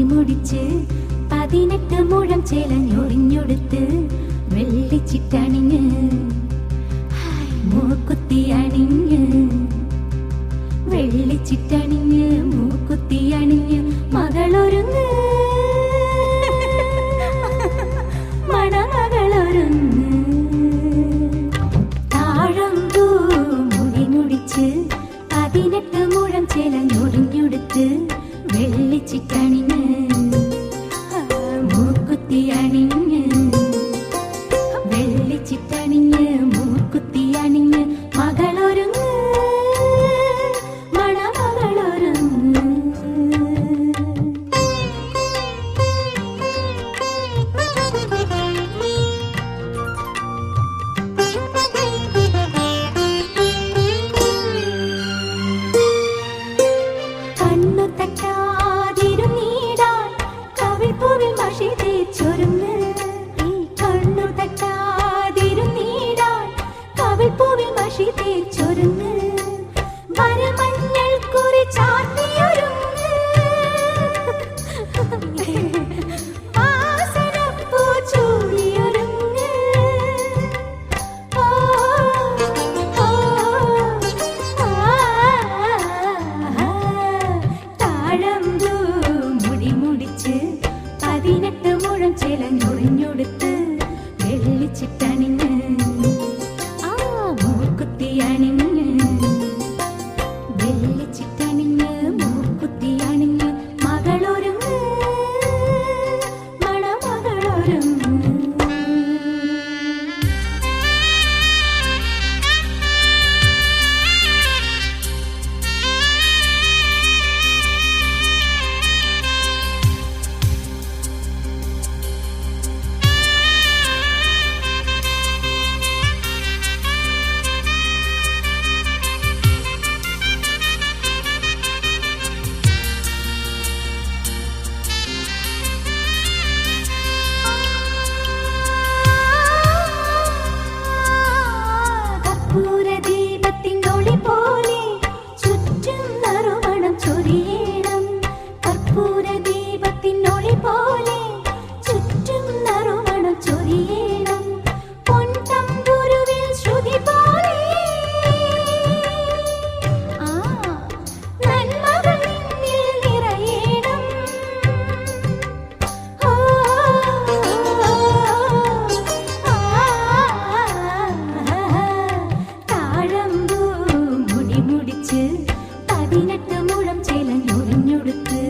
മുടിമുടിച്ച് 18 മുഴം ചേലഞ്ഞൊറിഞ്ഞൊടുത്ത് വെള്ളിച്ചിട്ടണിഞ്ഞ് മൂക്കുത്തി അണിഞ്ഞ് വെള്ളിച്ചിട്ടണിഞ്ഞ് മൂക്കുത്തി അണിഞ്ഞ് മകളൊരുങ്ങ് മണമകളൊരുങ്ങ് താഴമ്പൂ മുടിമുടിച്ച് 18 മുഴം ചേലഞ്ഞൊറിഞ്ഞൊടുത്ത് വെള്ളിച്ചിട്ടണിഞ്ഞ് മൂക്കുത്തി അണിഞ്ഞ് വെള്ളിച്ചിട്ടണിഞ്ഞ് മൂക്കുത്തി അണിഞ്ഞ് മകളൊരുങ്ങ് മണമകളൊരുങ്ങ് കണ്ണു തട്ടാതിരുന്നീടാൻ കവിൾപ്പൂവിൽ മഷി തേച്ചൊരുങ്ങ് കണ്ണു തട്ടാതിരുന്നീടാൻ കവിൾപ്പൂവിൽ മഷി തേച്ചൊരുങ്ങ് വരമഞ്ഞൾ കുറി ചാർത്തിയൊരുങ്ങ് വാസനപ്പൂ ചൂടിയൊരുങ്ങ് ഓ ഓ താഴമ്പൂ മുടിമുടിച്ച് 18 മുഴം ചേലഞ്ഞൊറിഞ്ഞൊടുത്ത് വെള്ളിച്ചിട്ടണിഞ്ഞ് മൂക്കുത്തി അണിഞ്ഞ് വെള്ളിച്ചിട്ടണിഞ്ഞ് മൂക്കുത്തി അണിഞ്ഞ് മകളൊരുങ്ങ് മണമകളൊരുങ്ങ് കർപ്പൂരദീപത്തിനൊളി പോലെ ചുറ്റും നറുമണം ചൊരിയണം കർപ്പൂരദീപത്തിനൊളി പോലെ ചുറ്റും നറുമണം ചൊരിയണം പൊൻതമ്പുരുവിൽ ശ്രുതി പോലെ നന്മകൾ നിന്നിൽ നിറയണം താഴമ്പൂ മുടിമുടിച്ച് 18 മുഴം ചേലഞ്ഞൊറിഞ്ഞൊടുത്ത്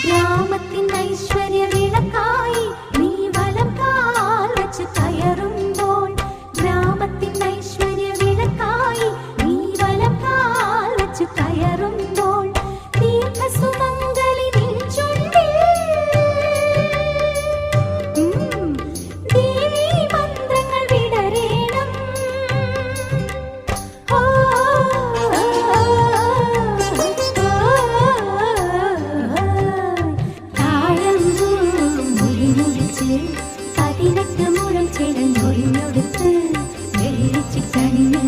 ഗ്രാമത്തിൻ ഐശ്വര്യ വിളക്കായി നീ വലം കാൽ വെച്ച് കയറുമ്പോൾ ഗ്രാമത്തിൻ ഐശ്വര്യ വിളക്കായി നീ വലം കാൽ വെച്ച് കയറുമ്പോൾ ദീർഘസുമംഗലി നിൻ ചുണ്ടിൽ ദേവീ മന്ത്രങ്ങൾ വിടരേണം ഓ താഴമ്പൂ മുടിമുടിച്ച് 18 മുഴം ചേലഞ്ഞൊറിഞ്ഞൊടുത്ത് വെള്ളിച്ചിട്ടണിഞ്ഞ്